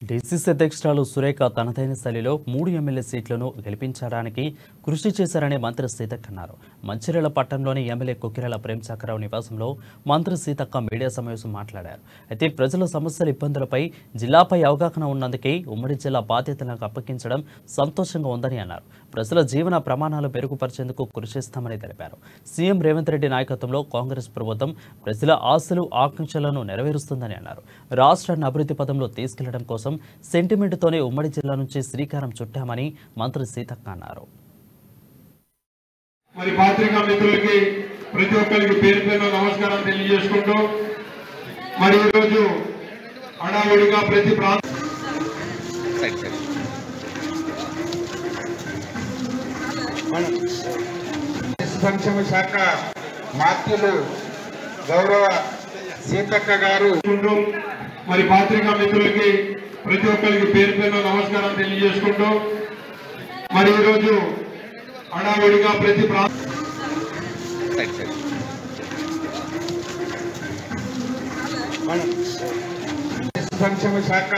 DCC అధ్యక్షురాలు సురేఖ తనదైన శైలిలో 3 ఎమ్మెల్యే సీట్లను గెలిపించడానికి కృషి చేశారని మంత్రి సీతక్క అన్నారు. మంచిర్యాల పట్టణంలోని ఎమ్మెల్యే కొక్కిరాల ప్రేమచక్రరావు నివాసంలో మంత్రి సీతక్క మీడియా సమావేశం మాట్లాడారు. అయితే ప్రజల సమస్యల ఇబ్బందులపై జిల్లాపై అవగాహన ఉన్నందుకే ఉమ్మడి జిల్లా బాధ్యతలకు అప్పగించడం సంతోషంగా ఉందని అన్నారు. ప్రజల జీవన ప్రమాణాలు మెరుగుపరిచేందుకు కృషి చేస్తామని తెలిపారు. సీఎం రేవంత్ రెడ్డి నాయకత్వంలో కాంగ్రెస్ ప్రభుత్వం ప్రజల ఆశలు ఆకాంక్షలను నెరవేరుస్తుందని అన్నారు. రాష్ట్రాన్ని అభివృద్ధి పథంలో తీసుకెళ్లడం కోసం సెంటిమెంట్తోనే ఉమ్మడి జిల్లా నుంచి శ్రీకారం చుట్టామని మంత్రి సీతక్క అన్నారు. మరి పత్రికా మిత్రులకి ప్రతి ఒక్కరికి పేరు పేరున నమస్కారం తెలియజేసుకుంటూ మరి ఈరోజు హడావిడిగా ప్రతి సంక్షేమ శాఖ మాత్యులు గౌరవ సీతక్క గారు మరి పత్రికా మిత్రులకి ప్రతి ఒక్కరికి పేరు పేరున నమస్కారం తెలియజేసుకుంటూ మరి ఈరోజు హడావిడిగా ప్రతి సంక్షేమ శాఖ